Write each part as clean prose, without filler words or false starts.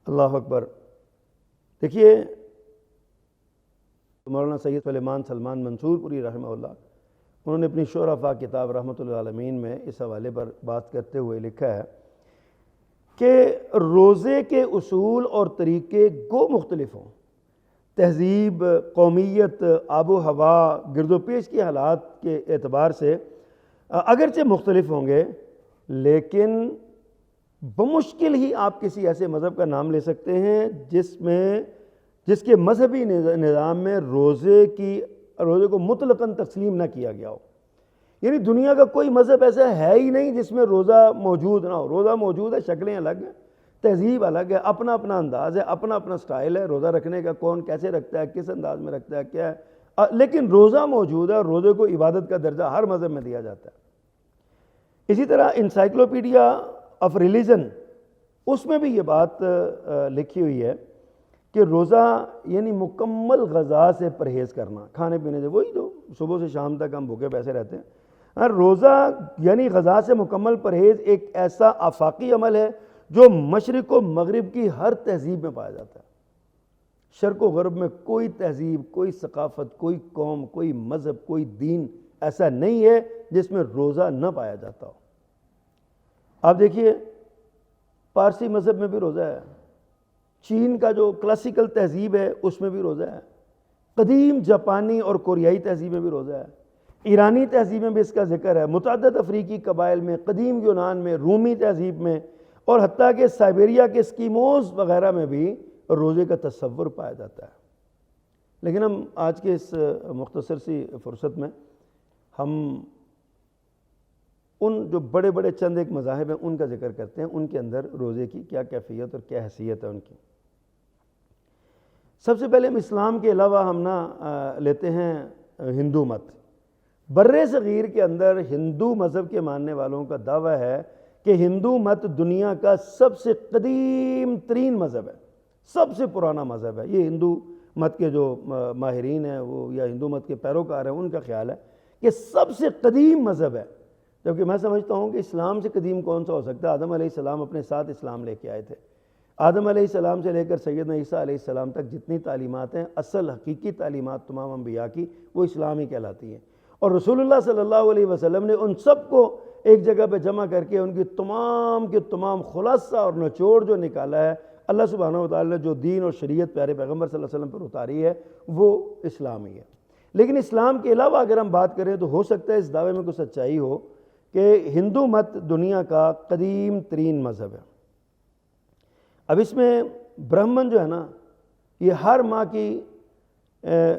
اللہ اکبر۔ دیکھیے مولانا سید سلیمان سلمان منصور پوری رحمہ اللہ، انہوں نے اپنی شعرا کتاب رحمۃ اللہ عالمین میں اس حوالے پر بات کرتے ہوئے لکھا ہے کہ روزے کے اصول اور طریقے گو مختلف ہوں، تہذیب، قومیت، آب و ہوا، گرد و پیش کے حالات کے اعتبار سے اگرچہ مختلف ہوں گے، لیکن بمشکل ہی آپ کسی ایسے مذہب کا نام لے سکتے ہیں جس کے مذہبی نظام میں روزے کو مطلقاً تسلیم نہ کیا گیا ہو۔ یعنی دنیا کا کوئی مذہب ایسا ہے ہی نہیں جس میں روزہ موجود نہ ہو۔ روزہ موجود ہے، شکلیں الگ ہیں، تہذیب الگ ہے، اپنا اپنا انداز ہے، اپنا اپنا سٹائل ہے روزہ رکھنے کا، کون کیسے رکھتا ہے، کس انداز میں رکھتا ہے، کیا ہے، لیکن روزہ موجود ہے اور روزے کو عبادت کا درجہ ہر مذہب میں دیا جاتا ہے۔ اسی طرح انسائکلوپیڈیا آف ریلیجن، اس میں بھی یہ بات لکھی ہوئی ہے کہ روزہ یعنی مکمل غذا سے پرہیز کرنا، کھانے پینے سے، وہی جو صبح سے شام تک ہم بھوکے پیسے رہتے ہیں۔ روزہ یعنی غذا سے مکمل پرہیز ایک ایسا آفاقی عمل ہے جو مشرق و مغرب کی ہر تہذیب میں پایا جاتا ہے۔ شرق و غرب میں کوئی تہذیب، کوئی ثقافت، کوئی قوم، کوئی مذہب، کوئی دین ایسا نہیں ہے جس میں روزہ نہ پایا جاتا ہو۔ آپ دیکھیے پارسی مذہب میں بھی روزہ ہے، چین کا جو کلاسیکل تہذیب ہے اس میں بھی روزہ ہے، قدیم جاپانی اور کوریائی تہذیب میں بھی روزہ ہے، ایرانی تہذیب میں بھی اس کا ذکر ہے، متعدد افریقی قبائل میں، قدیم یونان میں، رومی تہذیب میں، اور حتیٰ کہ سائبیریا کے اسکیموز وغیرہ میں بھی روزے کا تصور پایا جاتا ہے۔ لیکن ہم آج کے اس مختصر سی فرصت میں ہم ان جو بڑے بڑے چند ایک مذاہب ہیں ان کا ذکر کرتے ہیں، ان کے اندر روزے کی کیا کیفیت اور کیا حیثیت ہے ان کی۔ سب سے پہلے ہم اسلام کے علاوہ ہم لیتے ہیں ہندو مت۔ بر صغیر کے اندر ہندو مذہب کے ماننے والوں کا دعویٰ ہے کہ ہندو مت دنیا کا سب سے قدیم ترین مذہب ہے، سب سے پرانا مذہب ہے۔ یہ ہندو مت کے جو ماہرین ہیں وہ یا ہندو مت کے پیروکار ہیں ان کا خیال ہے کہ سب سے قدیم مذہب ہے، جبکہ میں سمجھتا ہوں کہ اسلام سے قدیم کون سا ہو سکتا ہے۔ آدم علیہ السلام اپنے ساتھ اسلام لے کے آئے تھے۔ آدم علیہ السلام سے لے کر سیدنا عیسیٰ علیہ السلام تک جتنی تعلیمات ہیں، اصل حقیقی تعلیمات تمام انبیاء کی، وہ اسلام ہی کہلاتی ہیں۔ اور رسول اللہ صلی اللہ علیہ وسلم نے ان سب کو ایک جگہ پہ جمع کر کے ان کی تمام کے تمام خلاصہ اور نچوڑ جو نکالا ہے، اللہ سبحانہ وتعالی نے جو دین اور شریعت پیارے پیغمبر صلی اللہ علیہ وسلم پر اتاری ہے وہ اسلام ہی ہے۔ لیکن اسلام کے علاوہ اگر ہم بات کریں تو ہو سکتا ہے اس دعوے میں کوئی سچائی ہو کہ ہندو مت دنیا کا قدیم ترین مذہب ہے۔ اب اس میں برہمن جو ہے نا، یہ ہر ماہ کی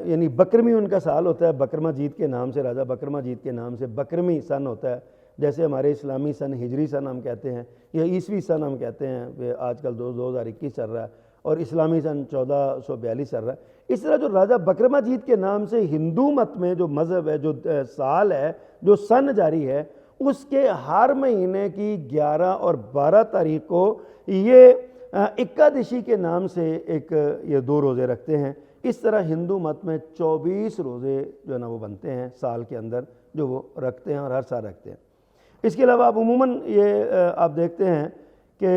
یعنی بکرمی ان کا سال ہوتا ہے، بکرما جیت کے نام سے، راجہ بکرما جیت کے نام سے بکرمی سن ہوتا ہے، جیسے ہمارے اسلامی سن ہجری سن ہم کہتے ہیں یا عیسوی سن ہم کہتے ہیں، آج کل 2021 چل رہا ہے، اور اسلامی سن 1442 چل رہا ہے۔ اس طرح جو راجہ بکرما جیت کے نام سے ہندو مت میں جو مذہب ہے، جو سال ہے، جو سن جاری ہے، اس کے ہر مہینے کی 11 اور 12 تاریخ کو یہ اکادشی کے نام سے یہ 2 روزے رکھتے ہیں۔ اس طرح ہندو مت میں 24 روزے جو ہے نا وہ بنتے ہیں سال کے اندر، جو وہ رکھتے ہیں اور ہر سال رکھتے ہیں۔ اس کے علاوہ آپ عموماً یہ آپ دیکھتے ہیں کہ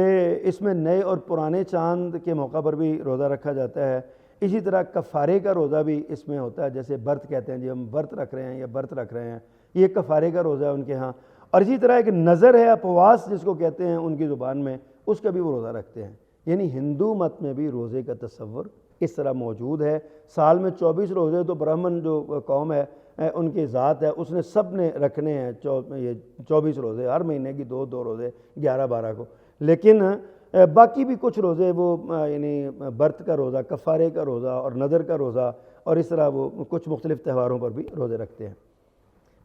اس میں نئے اور پرانے چاند کے موقع پر بھی روزہ رکھا جاتا ہے۔ اسی طرح کفارے کا روزہ بھی اس میں ہوتا ہے، جیسے برت کہتے ہیں، جی ہم برت رکھ رہے ہیں یا برت رکھ رہے ہیں، یہ کفارے کا روزہ ہے ان کے ہاں۔ اور اسی طرح ایک نظر ہے، اپواس جس کو کہتے ہیں ان کی زبان میں، اس کا بھی وہ روزہ رکھتے ہیں۔ یعنی ہندو مت میں بھی روزے کا تصور اس طرح موجود ہے۔ سال میں 24 روزے تو برہمن جو قوم ہے ان کی ذات ہے، اس نے سب نے رکھنے ہیں یہ 24 روزے، ہر مہینے کی 2 روزے 11-12 کو۔ لیکن باقی بھی کچھ روزے وہ یعنی برت کا روزہ، کفارے کا روزہ اور نظر کا روزہ، اور اس طرح وہ کچھ مختلف تہواروں پر بھی روزے رکھتے ہیں۔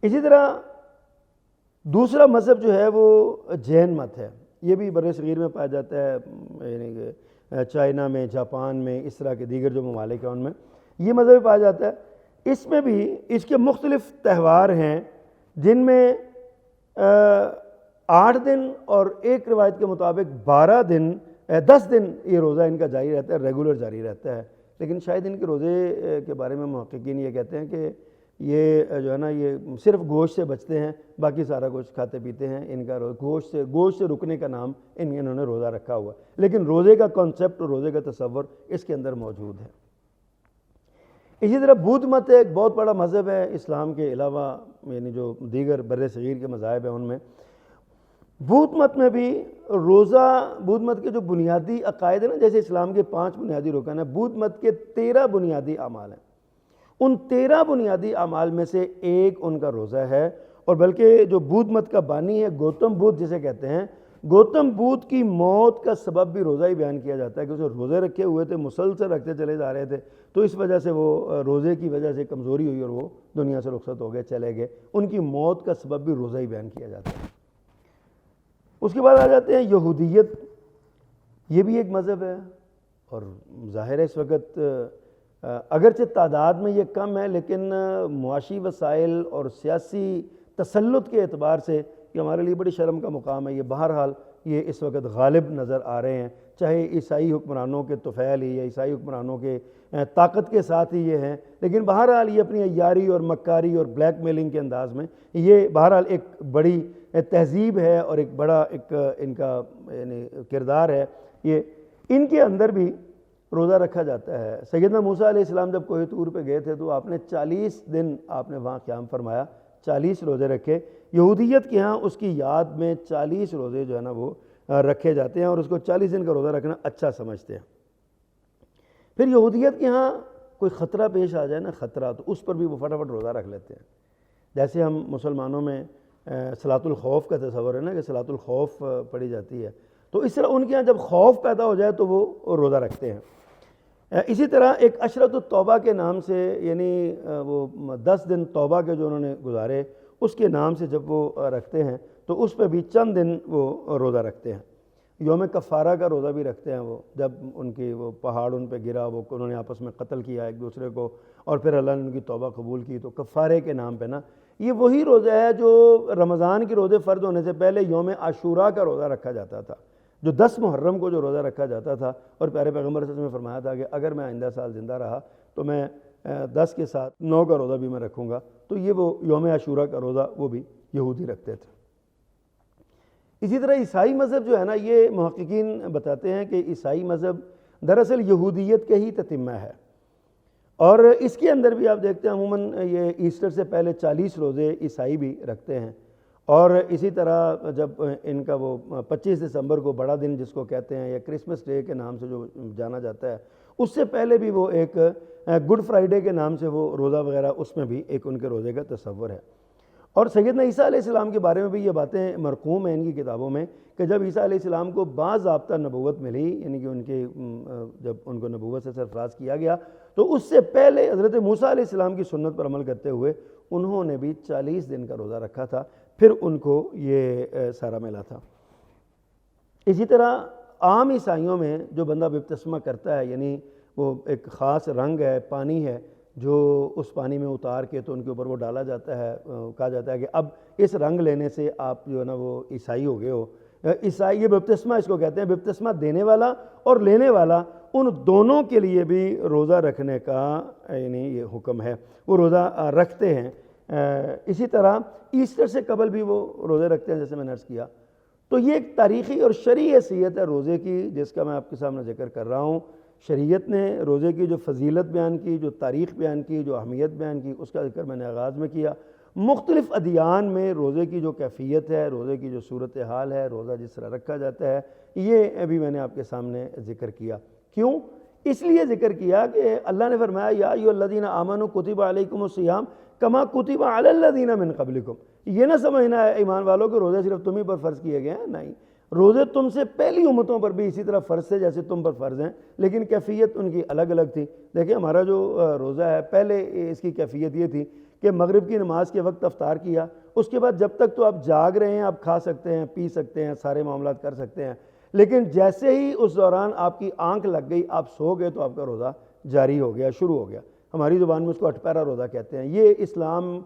اسی طرح دوسرا مذہب جو ہے وہ جین مت ہے، یہ بھی بر صغیر میں پایا جاتا ہے، یعنی کہ چائنا میں، جاپان میں، اس طرح کے دیگر جو ممالک ہیں ان میں یہ مذہب پایا جاتا ہے۔ اس میں بھی اس کے مختلف تہوار ہیں جن میں 8 دن اور ایک روایت کے مطابق 10 دن یہ روزہ ان کا جاری رہتا ہے، ریگولر جاری رہتا ہے۔ لیکن شاید ان کے روزے کے بارے میں محققین یہ کہتے ہیں کہ یہ جو ہے نا یہ صرف گوشت سے بچتے ہیں، باقی سارا کچھ کھاتے پیتے ہیں۔ ان کا گوشت سے رکنے کا نام انہوں نے روزہ رکھا ہوا ہے، لیکن روزے کا کانسیپٹ اور روزے کا تصور اس کے اندر موجود ہے۔ اسی طرح بدھ مت ایک بہت بڑا مذہب ہے اسلام کے علاوہ، یعنی جو دیگر بر صغیر کے مذاہب ہیں ان میں بدھ مت میں بھی روزہ، بدھ مت کے جو بنیادی عقائد ہیں نا، جیسے اسلام کے 5 بنیادی رکن ہیں، بدھ مت کے 13 بنیادی اعمال ہیں۔ ان 13 بنیادی اعمال میں سے ایک ان کا روزہ ہے، اور بلکہ جو بدھ مت کا بانی ہے گوتم بدھ جسے کہتے ہیں، گوتم بدھ کی موت کا سبب بھی روزہ ہی بیان کیا جاتا ہے کہ اسے روزے رکھے ہوئے تھے، مسلسل رکھتے چلے جا رہے تھے، تو اس وجہ سے وہ روزے کی وجہ سے کمزوری ہوئی اور وہ دنیا سے رخصت ہو گئے، چلے گئے۔ ان کی موت کا سبب بھی روزہ ہی بیان کیا جاتا ہے۔ اس کے بعد آ جاتے ہیں یہودیت، یہ بھی ایک مذہب ہے، اور ظاہر ہے اس وقت اگرچہ تعداد میں یہ کم ہے، لیکن معاشی وسائل اور سیاسی تسلط کے اعتبار سے یہ ہمارے لیے بڑی شرم کا مقام ہے۔ یہ بہرحال یہ اس وقت غالب نظر آ رہے ہیں، چاہے عیسائی حکمرانوں کے طفیل ہی یا عیسائی حکمرانوں کے طاقت کے ساتھ ہی یہ ہیں، لیکن بہرحال یہ اپنی عیاری اور مکاری اور بلیک میلنگ کے انداز میں یہ بہرحال ایک بڑی تہذیب ہے اور ایک بڑا ایک ان کا یعنی کردار ہے۔ یہ ان کے اندر بھی روزہ رکھا جاتا ہے۔ سیدنا موسیٰ علیہ السلام جب کوہ طور پہ گئے تھے تو آپ نے 40 دن آپ نے وہاں قیام فرمایا، 40 روزے رکھے۔ یہودیت کے ہاں اس کی یاد میں 40 روزے جو ہے نا وہ رکھے جاتے ہیں، اور اس کو 40 دن کا روزہ رکھنا اچھا سمجھتے ہیں۔ پھر یہودیت کے ہاں کوئی خطرہ پیش آ جائے نا، خطرہ، تو اس پر بھی وہ فٹافٹ روزہ رکھ لیتے ہیں۔ جیسے ہم مسلمانوں میں صلاۃ الخوف کا تصور ہے نا کہ صلاۃ الخوف پڑھی جاتی ہے، تو اس طرح ان کے ہاں جب خوف پیدا ہو جائے تو وہ روزہ رکھتے ہیں۔ اسی طرح ایک عشرۃ التوبہ کے نام سے، یعنی وہ 10 دن توبہ کے جو انہوں نے گزارے اس کے نام سے جب وہ رکھتے ہیں تو اس پہ بھی چند دن وہ روزہ رکھتے ہیں۔ یوم کفارہ کا روزہ بھی رکھتے ہیں، وہ جب ان کی وہ پہاڑ ان پہ گرا، وہ انہوں نے آپس میں قتل کیا ایک دوسرے کو، اور پھر اللہ نے ان کی توبہ قبول کی، تو کفارے کے نام پہ نا یہ وہی روزہ ہے جو رمضان کے روزے فرض ہونے سے پہلے یوم عاشوراء کا روزہ رکھا جاتا تھا، جو 10 محرم کو جو روزہ رکھا جاتا تھا، اور پیارے پیغمبر صلی اللہ علیہ وسلم نے فرمایا تھا کہ اگر میں آئندہ سال زندہ رہا تو میں 10 کے ساتھ 9 کا روزہ بھی میں رکھوں گا، تو یہ وہ یوم عاشوراء کا روزہ وہ بھی یہودی رکھتے تھے۔ اسی طرح عیسائی مذہب جو ہے نا، یہ محققین بتاتے ہیں کہ عیسائی مذہب دراصل یہودیت کے ہی تتمہ ہے، اور اس کے اندر بھی آپ دیکھتے ہیں عموماً یہ ایسٹر سے پہلے 40 روزے عیسائی بھی رکھتے ہیں، اور اسی طرح جب ان کا وہ 25 دسمبر کو بڑا دن جس کو کہتے ہیں یا کرسمس ڈے کے نام سے جو جانا جاتا ہے، اس سے پہلے بھی وہ ایک گڈ فرائیڈے کے نام سے وہ روزہ وغیرہ، اس میں بھی ایک ان کے روزے کا تصور ہے۔ اور سیدنا عیسیٰ علیہ السلام کے بارے میں بھی یہ باتیں مرقوم ہیں ان کی کتابوں میں کہ جب عیسیٰ علیہ السلام کو باضابطہ نبوت ملی، یعنی کہ ان کے جب ان کو نبوت سے سرفراز کیا گیا، تو اس سے پہلے حضرت موسیٰ علیہ السلام کی سنت پر عمل کرتے ہوئے انہوں نے بھی 40 دن کا روزہ رکھا تھا، پھر ان کو یہ سارا ملا تھا۔ اسی طرح عام عیسائیوں میں جو بندہ بپتسمہ کرتا ہے، یعنی وہ ایک خاص رنگ ہے، پانی ہے، جو اس پانی میں اتار کے تو ان کے اوپر وہ ڈالا جاتا ہے، کہا جاتا ہے کہ اب اس رنگ لینے سے آپ جو ہے نا وہ عیسائی ہو گئے ہو۔ عیسائی یہ بپتسمہ اس کو کہتے ہیں، بپتسمہ دینے والا اور لینے والا ان دونوں کے لیے بھی روزہ رکھنے کا یعنی یہ حکم ہے، وہ روزہ رکھتے ہیں۔ اسی طرح ایسٹر سے قبل بھی وہ روزے رکھتے ہیں، جیسے میں نے عرض کیا۔ تو یہ ایک تاریخی اور شرعی حیثیت ہے روزے کی، جس کا میں آپ کے سامنے ذکر کر رہا ہوں۔ شریعت نے روزے کی جو فضیلت بیان کی، جو تاریخ بیان کی، جو اہمیت بیان کی، اس کا ذکر میں نے آغاز میں کیا۔ مختلف ادیان میں روزے کی جو کیفیت ہے، روزے کی جو صورتحال ہے، روزہ جس طرح رکھا جاتا ہے، یہ ابھی میں نے آپ کے سامنے ذکر کیا۔ کیوں؟ اس لیے ذکر کیا کہ اللہ نے فرمایا یا ایھا الذین آمنوا کتب علیکم الصیام کما کتب علی الذین من قبلکم۔ یہ نہ سمجھنا ہے ایمان والوں کہ روزے صرف تم ہی پر فرض کیے گئے ہیں، نہیں، روزے تم سے پہلی امتوں پر بھی اسی طرح فرض تھے جیسے تم پر فرض ہیں، لیکن کیفیت ان کی الگ الگ تھی۔ دیکھیں ہمارا جو روزہ ہے، پہلے اس کی کیفیت یہ تھی کہ مغرب کی نماز کے وقت افطار کیا، اس کے بعد جب تک تو آپ جاگ رہے ہیں آپ کھا سکتے ہیں، پی سکتے ہیں، سارے معاملات کر سکتے ہیں، لیکن جیسے ہی اس دوران آپ کی آنکھ لگ گئی، آپ سو گئے، تو آپ کا روزہ جاری ہو گیا، شروع ہو گیا۔ ہماری زبان میں اس کو 8 پہرہ روزہ کہتے ہیں۔ یہ اسلام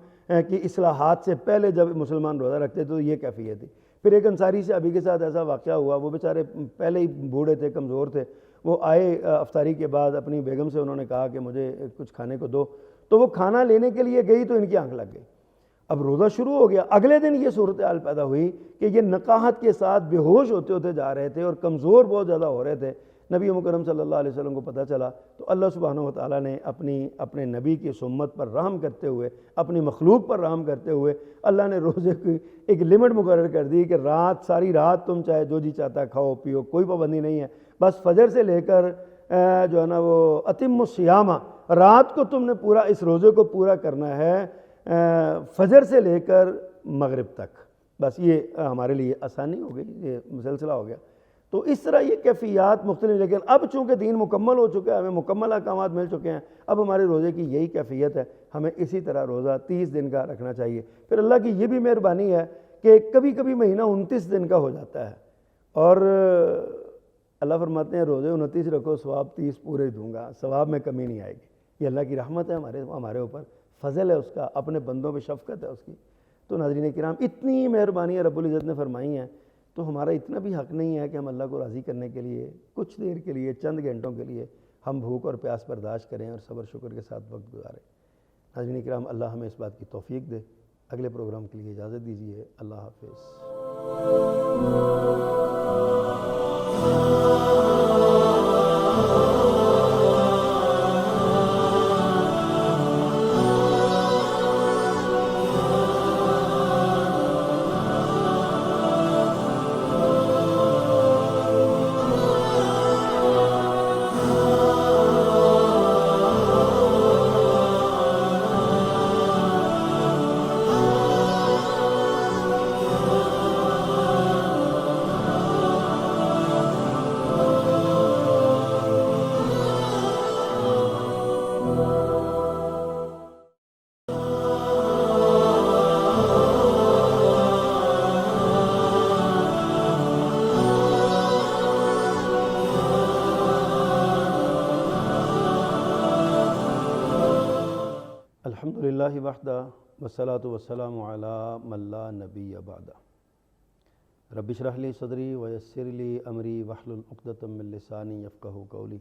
کی اصلاحات سے پہلے جب مسلمان روزہ رکھتے تو یہ کیفیت تھی۔ پھر ایک انصاری سے ابھی کے ساتھ ایسا واقعہ ہوا، وہ بیچارے پہلے ہی بوڑھے تھے، کمزور تھے، وہ آئے افطاری کے بعد، اپنی بیگم سے انہوں نے کہا کہ مجھے کچھ کھانے کو دو، تو وہ کھانا لینے کے لیے گئی تو ان کی آنکھ لگ گئی. اب روزہ شروع ہو گیا. اگلے دن یہ صورتحال پیدا ہوئی کہ یہ نقاہت کے ساتھ بے ہوش ہوتے ہوتے جا رہے تھے اور کمزور بہت زیادہ ہو رہے تھے. نبی مکرم صلی اللہ علیہ وسلم کو پتہ چلا تو اللہ سبحانہ و تعالیٰ نے اپنے نبی کی سمت پر رحم کرتے ہوئے، اپنی مخلوق پر رحم کرتے ہوئے اللہ نے روزے کی ایک لمٹ مقرر کر دی کہ ساری رات تم چاہے جو جی چاہتا کھاؤ پیو، کوئی پابندی نہیں ہے. بس فجر سے لے کر جو ہے نا وہ اتم الصیامہ، رات کو تم نے پورا اس روزے کو پورا کرنا ہے فجر سے لے کر مغرب تک. بس یہ ہمارے لیے آسانی ہو گئی، یہ مسلسلہ ہو گیا. تو اس طرح یہ کیفیات مختلف، لیکن اب چونکہ دین مکمل ہو چکا ہے، ہمیں مکمل احکامات مل چکے ہیں، اب ہمارے روزے کی یہی کیفیت ہے. ہمیں اسی طرح روزہ 30 دن کا رکھنا چاہیے. پھر اللہ کی یہ بھی مہربانی ہے کہ کبھی کبھی مہینہ 29 دن کا ہو جاتا ہے، اور اللہ فرماتے ہیں روزے 29 رکھو، ثواب 30 پورے ہی دوں گا، ثواب میں کمی نہیں آئے گی. یہ اللہ کی رحمت ہے ہمارے اوپر، فضل ہے اس کا، اپنے بندوں پہ شفقت ہے اس کی. تو ناظرین کرام، اتنی مہربانی رب العزت نے فرمائی ہیں، تو ہمارا اتنا بھی حق نہیں ہے کہ ہم اللہ کو راضی کرنے کے لیے کچھ دیر کے لیے، چند گھنٹوں کے لیے ہم بھوک اور پیاس برداشت کریں اور صبر شکر کے ساتھ وقت گزاریں. ناظرین کرام، اللہ ہمیں اس بات کی توفیق دے. اگلے پروگرام کے لیے اجازت دیجیے. اللہ حافظ. الحمدللہ وحدہ والصلاة والسلام علی من لا نبی بعدہ. رب اشرح لی صدری ویسر لی امری واحلل عقدۃ من لسانی یفقہوا قولی.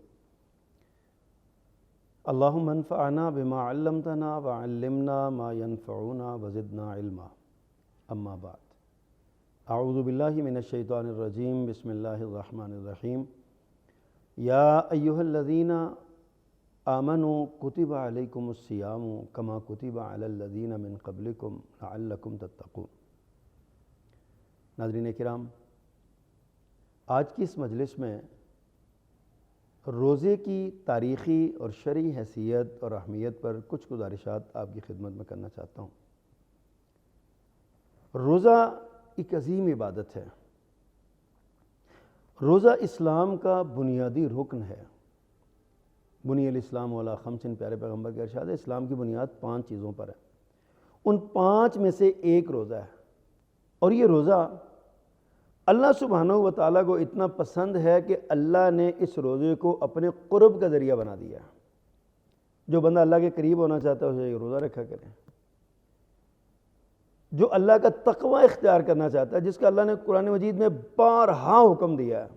اللہم انفعنا بما علمتنا وعلمنا ما ینفعنا وزدنا علما. اما بعد، اعوذ باللہ من الشیطان الرجیم. بسم اللہ الرحمن الرحیم. یا ایہا الذین آمنوا کتب علیکم الصیام کما کتب علی الذین من قبلکم لعلکم تتقون. ناظرین کرام، آج کی اس مجلس میں روزے کی تاریخی اور شرعی حیثیت اور اہمیت پر کچھ گزارشات آپ کی خدمت میں کرنا چاہتا ہوں. روزہ ایک عظیم عبادت ہے. روزہ اسلام کا بنیادی رکن ہے. بنی الاسلام علی خمس، پیارے پیغمبر کا ارشاد ہے اسلام کی بنیاد 5 چیزوں پر ہے. ان 5 میں سے ایک روزہ ہے، اور یہ روزہ اللہ سبحانہ و تعالیٰ کو اتنا پسند ہے کہ اللہ نے اس روزے کو اپنے قرب کا ذریعہ بنا دیا ہے. جو بندہ اللہ کے قریب ہونا چاہتا ہے اسے یہ روزہ رکھا کریں. جو اللہ کا تقوی اختیار کرنا چاہتا ہے، جس کا اللہ نے قرآن مجید میں بارہا حکم دیا ہے،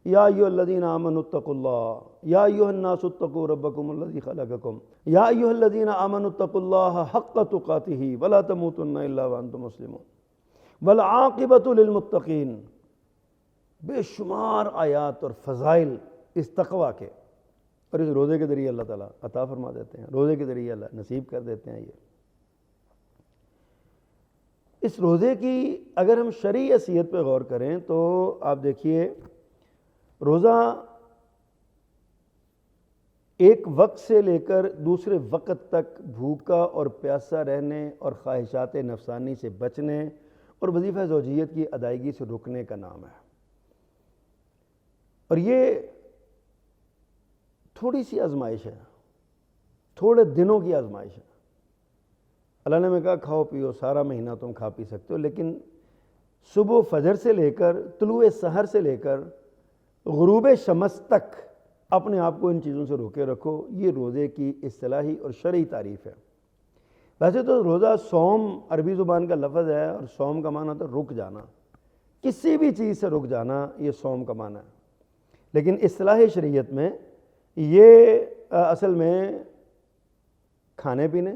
یا ایھا الذین آمنوا اتقوا اللہ، یا ایھا الناس اتقوا ربکم الذی خلقکم، یا ایھا الذین آمنوا اتقوا اللہ حق تقاتہ ولا تموتن الا وانتم مسلمون والعاقبۃ للمتقین. بے شمار آیات اور فضائل اس تقوی کے، اور اس روزے کے ذریعے اللہ تعالیٰ عطا فرما دیتے ہیں، روزے کے ذریعے اللہ نصیب کر دیتے ہیں. یہ اس روزے کی اگر ہم شرعی حیثیت پہ غور کریں تو آپ دیکھیے، روزہ ایک وقت سے لے کر دوسرے وقت تک بھوکا اور پیاسا رہنے اور خواہشات نفسانی سے بچنے اور وظیفہ زوجیت کی ادائیگی سے رکنے کا نام ہے. اور یہ تھوڑی سی آزمائش ہے، تھوڑے دنوں کی آزمائش ہے. اللہ نے میں کہا کھاؤ پیو، سارا مہینہ تم کھا پی سکتے ہو، لیکن صبح فجر سے لے کر طلوع سحر سے لے کر غروب شمس تک اپنے آپ کو ان چیزوں سے روکے رکھو. یہ روزے کی اصطلاحی اور شرعی تعریف ہے. ویسے تو روزہ صوم عربی زبان کا لفظ ہے، اور صوم کا معنی ہوتا ہے رک جانا، کسی بھی چیز سے رک جانا، یہ صوم کا معنی ہے. لیکن اصطلاحی شریعت میں یہ اصل میں کھانے پینے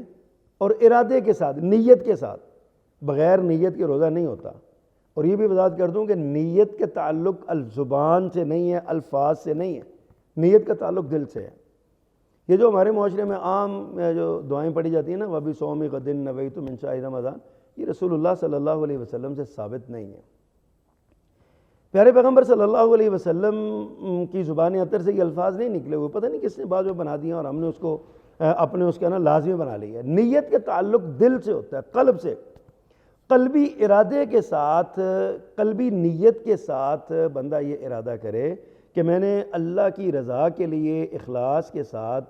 اور ارادے کے ساتھ، نیت کے ساتھ، بغیر نیت کے روزہ نہیں ہوتا۔ اور یہ بھی وضاحت کر دوں کہ نیت کے تعلق الزبان سے نہیں ہے، الفاظ سے نہیں ہے، نیت کا تعلق دل سے ہے۔ یہ جو ہمارے معاشرے میں عام جو دعائیں پڑھی جاتی ہیں نا، وَبِ صَوْمِ غَدٍ نَوَيْتُ مِنْ شَهْرِ رمضان، یہ رسول اللہ صلی اللہ علیہ وسلم سے ثابت نہیں ہے۔ پیارے پیغمبر صلی اللہ علیہ وسلم کی زبان اطہر سے یہ الفاظ نہیں نکلے ہوئے، پتہ نہیں کس نے بعد میں بنا دیا اور ہم نے اس کو اپنے اس کا نا لازمی بنا لیا ہے۔ نیت کا تعلق دل سے ہوتا ہے، قلب سے، قلبی ارادے کے ساتھ، قلبی نیت کے ساتھ بندہ یہ ارادہ کرے کہ میں نے اللہ کی رضا کے لیے اخلاص کے ساتھ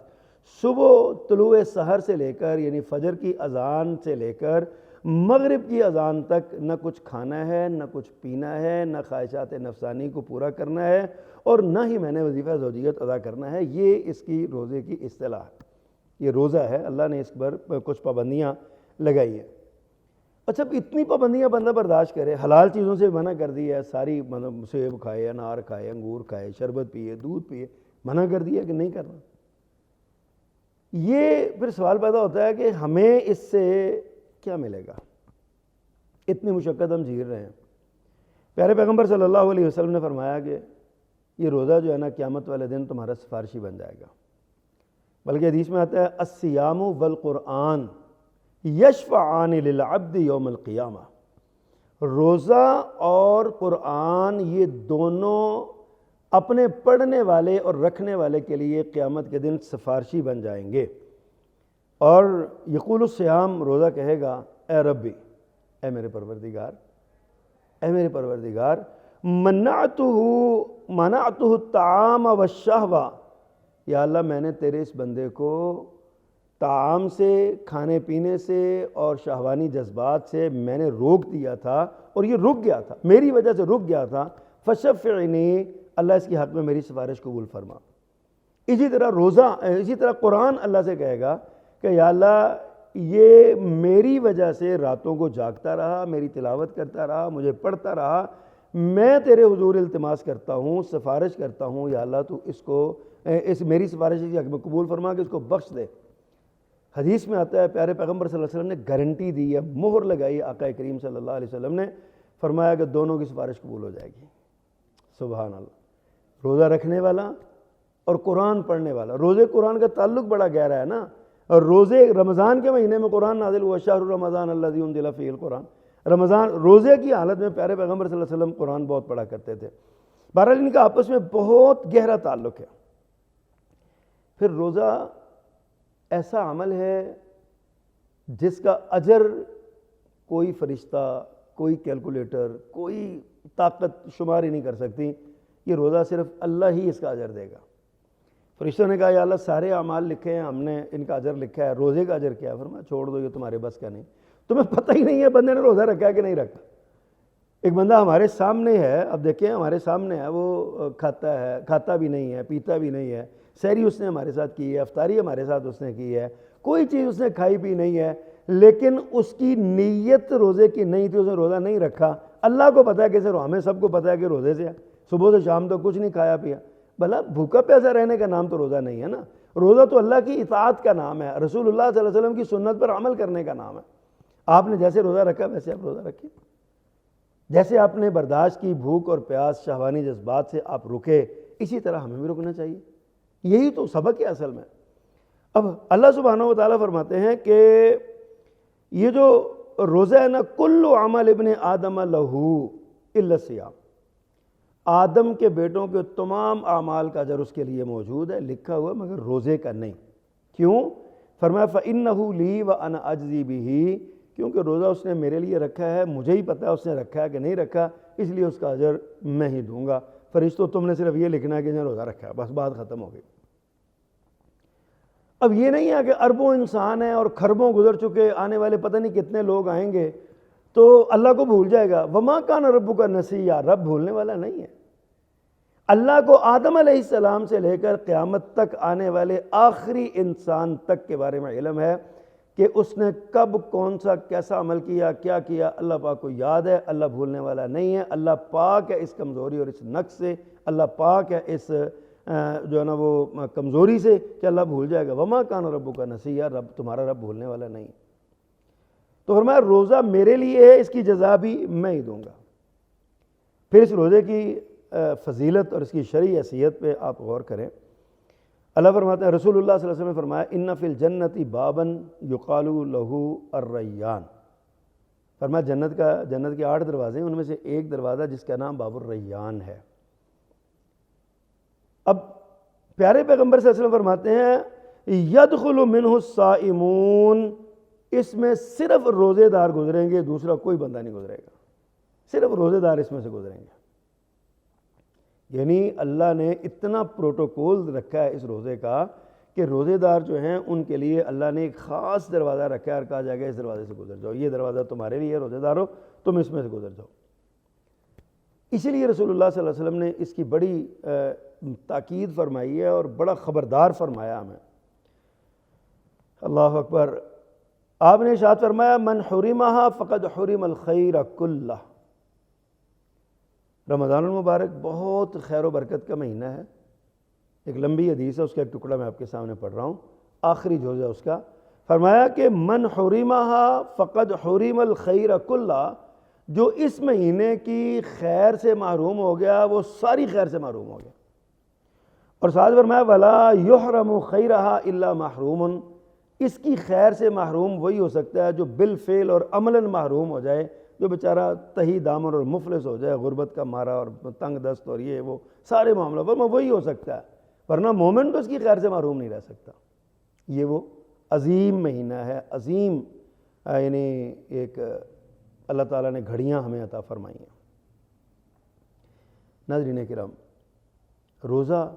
صبح طلوع سحر سے لے کر، یعنی فجر کی اذان سے لے کر مغرب کی اذان تک نہ کچھ کھانا ہے، نہ کچھ پینا ہے، نہ خواہشات نفسانی کو پورا کرنا ہے، اور نہ ہی میں نے وظیفہ زوجیت ادا کرنا ہے۔ یہ اس کی روزے کی اصطلاح ہے، یہ روزہ ہے۔ اللہ نے اس پر کچھ پابندیاں لگائی ہیں۔ اچھا، اتنی پابندیاں بندہ برداشت کرے، حلال چیزوں سے منع کر دی ہے، ساری سیب کھائے، انار کھائے، انگور کھائے، شربت پیے، دودھ پیے، منع کر دیا کہ نہیں کرنا۔ یہ پھر سوال پیدا ہوتا ہے کہ ہمیں اس سے کیا ملے گا؟ اتنی مشقت ہم جھیل رہے ہیں۔ پیارے پیغمبر صلی اللہ علیہ وسلم نے فرمایا کہ یہ روزہ جو ہے نا، قیامت والے دن تمہارا سفارشی بن جائے گا۔ بلکہ حدیث میں آتا ہے الصیام والقرآن یشفعان للعبد یوم القیامہ، روزہ اور قرآن یہ دونوں اپنے پڑھنے والے اور رکھنے والے کے لیے قیامت کے دن سفارشی بن جائیں گے۔ اور یقول الصیام، روزہ کہے گا اے ربی، اے میرے پروردگار، اے میرے پروردگار، منعتہ الطعام والشہوہ، یا اللہ میں نے تیرے اس بندے کو طعام سے، کھانے پینے سے اور شہوانی جذبات سے میں نے روک دیا تھا، اور یہ رک گیا تھا، میری وجہ سے رک گیا تھا، فشفعنی، اللہ اس کی حق میں میری سفارش قبول فرما۔ اسی طرح روزہ، اسی طرح قرآن اللہ سے کہے گا کہ یا اللہ یہ میری وجہ سے راتوں کو جاگتا رہا، میری تلاوت کرتا رہا، مجھے پڑھتا رہا، میں تیرے حضور التماس کرتا ہوں، سفارش کرتا ہوں، یا اللہ تو اس کو میری سفارش کی حق میں قبول فرما کہ اس کو بخش دے۔ حدیث میں آتا ہے، پیارے پیغمبر صلی اللہ علیہ وسلم نے گارنٹی دی ہے، مہر لگائی آقا کریم صلی اللہ علیہ وسلم نے، فرمایا کہ دونوں کی سفارش قبول ہو جائے گی۔ سبحان اللہ۔ روزہ رکھنے والا اور قرآن پڑھنے والا، روزے قرآن کا تعلق بڑا گہرا ہے نا، اور روزے رمضان کے مہینے میں قرآن نازل ہوا، شہر رمضان الذی انزل فیہ القرآن، رمضان روزے کی حالت میں پیارے پیغمبر صلی اللہ علیہ وسلم قرآن بہت پڑھا کرتے تھے۔ بہرحال ان کا آپس میں بہت گہرا تعلق ہے۔ پھر روزہ ایسا عمل ہے جس کا اجر کوئی فرشتہ، کوئی کیلکولیٹر، کوئی طاقت شمار ہی نہیں کر سکتی۔ یہ روزہ صرف اللہ ہی اس کا اجر دے گا۔ فرشتوں نے کہا یا اللہ سارے اعمال لکھے ہیں، ہم نے ان کا اجر لکھا ہے، روزے کا اجر کیا ہے؟ فرمایا چھوڑ دو، یہ تمہارے بس کا نہیں، تمہیں پتہ ہی نہیں ہے بندے نے روزہ رکھا ہے کہ نہیں رکھا۔ ایک بندہ ہمارے سامنے ہے، اب دیکھیں ہمارے سامنے ہے، وہ کھاتا بھی نہیں ہے، پیتا بھی نہیں ہے، سحری اس نے ہمارے ساتھ کی ہے، افطاری ہمارے ساتھ اس نے کی ہے، کوئی چیز اس نے کھائی پی نہیں ہے، لیکن اس کی نیت روزے کی نہیں تھی، اس نے روزہ نہیں رکھا۔ اللہ کو پتہ ہے کہ ہمیں سب کو پتہ ہے کہ روزے سے ہے، صبح سے شام تک کچھ نہیں کھایا پیا۔ بھلا بھوکا پیاسا رہنے کا نام تو روزہ نہیں ہے نا، روزہ تو اللہ کی اطاعت کا نام ہے، رسول اللہ صلی اللہ علیہ وسلم کی سنت پر عمل کرنے کا نام ہے۔ آپ نے جیسے روزہ رکھا ویسے آپ روزہ رکھیں، جیسے آپ نے برداشت کی بھوک اور پیاس، شہوانی جذبات سے آپ رکے، اسی طرح ہمیں بھی رکنا چاہیے۔ یہی تو سبق ہے اصل میں۔ اب اللہ سبحانہ و تعالیٰ فرماتے ہیں کہ یہ جو روزہ ہے نا، کل عمل ابن آدم لہو الا الصیام، آدم کے بیٹوں کے تمام اعمال کا اجر اس کے لیے موجود ہے، لکھا ہوا، مگر روزے کا نہیں۔ کیوں؟ فرمایا فَإِنَّهُ لِي وَأَنَا أَجْزِي بِهِ، کیونکہ روزہ اس نے میرے لیے رکھا ہے، مجھے ہی پتہ ہے اس نے رکھا ہے کہ نہیں رکھا، اس لیے اس کا اجر میں ہی دوں گا۔ فرشتوں تم نے صرف یہ لکھنا ہے کہ انہیں روزہ رکھا ہے، بس بات ختم ہو گئی۔ اب یہ نہیں ہے کہ اربوں انسان ہیں اور کھربوں گزر چکے، آنے والے پتہ نہیں کتنے لوگ آئیں گے تو اللہ کو بھول جائے گا۔ وَمَا كَانَ رَبُّكَ نَسِيًّا، رب بھولنے والا نہیں ہے۔ اللہ کو آدم علیہ السلام سے لے کر قیامت تک آنے والے آخری انسان تک کے بارے میں علم ہے کہ اس نے کب کون سا کیسا عمل کیا، کیا کیا، اللہ پاک کو یاد ہے۔ اللہ بھولنے والا نہیں ہے، اللہ پاک ہے اس کمزوری اور اس نقص سے، اللہ پاک ہے اس جو ہے نا وہ کمزوری سے کہ اللہ بھول جائے گا، وما کان ربک نسیٰ، رب تمہارا رب بھولنے والا نہیں۔ تو فرمایا روزہ میرے لیے ہے، اس کی جزا بھی میں ہی دوں گا۔ پھر اس روزے کی فضیلت اور اس کی شرعی حیثیت پہ آپ غور کریں۔ اللہ فرماتے ہیں، رسول اللہ صلی اللہ علیہ وسلم نے فرمایا ان فی الجنت بابا یقال لہ الریان، فرمایا جنت کے 8 دروازے ہیں، ان میں سے ایک دروازہ جس کا نام باب الریان ہے۔ اب پیارے پیغمبر صلی اللہ علیہ وسلم فرماتے ہیں یدخل منہ الصائمون، اس میں صرف روزے دار گزریں گے، دوسرا کوئی بندہ نہیں گزرے گا، صرف روزے دار اس میں سے گزریں گے۔ یعنی اللہ نے اتنا پروٹوکول رکھا ہے اس روزے کا کہ روزے دار جو ہیں ان کے لیے اللہ نے ایک خاص دروازہ رکھا ہے اور کہا جائے گا اس دروازے سے گزر جاؤ، یہ دروازہ تمہارے لیے روزے دارو، تم اس میں سے گزر جاؤ۔ اسی لیے رسول اللہ صلی اللہ علیہ وسلم نے اس کی بڑی تاکید فرمائی ہے اور بڑا خبردار فرمایا ہمیں۔ اللہ اکبر۔ آپ نے ارشاد فرمایا من حرمہا فقد حرم الخیر کلہ۔ رمضان المبارک بہت خیر و برکت کا مہینہ ہے، ایک لمبی حدیث ہے، اس کا ایک ٹکڑا میں آپ کے سامنے پڑھ رہا ہوں، آخری جزء ہے اس کا۔ فرمایا کہ من حرمہا فقد حرم الخیر کلہ، جو اس مہینے کی خیر سے محروم ہو گیا وہ ساری خیر سے محروم ہو گیا۔ اور ساتھ فرمایا ولا یحرم خیرہا الا محروم، اس کی خیر سے محروم وہی ہو سکتا ہے جو بالفعل اور عملاً محروم ہو جائے، جو بیچارہ تہی دامن اور مفلس ہو جائے، غربت کا مارا اور تنگ دست اور یہ وہ سارے معاملہ پر وہی ہو سکتا ہے، ورنہ مومن تو اس کی خیر سے محروم نہیں رہ سکتا۔ یہ وہ عظیم مہینہ ہے، عظیم یعنی ایک اللہ تعالیٰ نے گھڑیاں ہمیں عطا فرمائی ہیں۔ ناظرین کرام، روزہ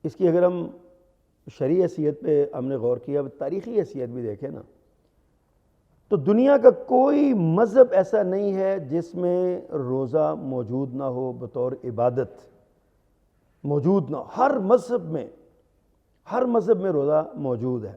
اس کی اگر ہم شرعی حیثیت پہ ہم نے غور کیا، تاریخی حیثیت بھی دیکھیں نا، تو دنیا کا کوئی مذہب ایسا نہیں ہے جس میں روزہ موجود نہ ہو، بطور عبادت موجود نہ ہو۔ ہر مذہب میں روزہ موجود ہے۔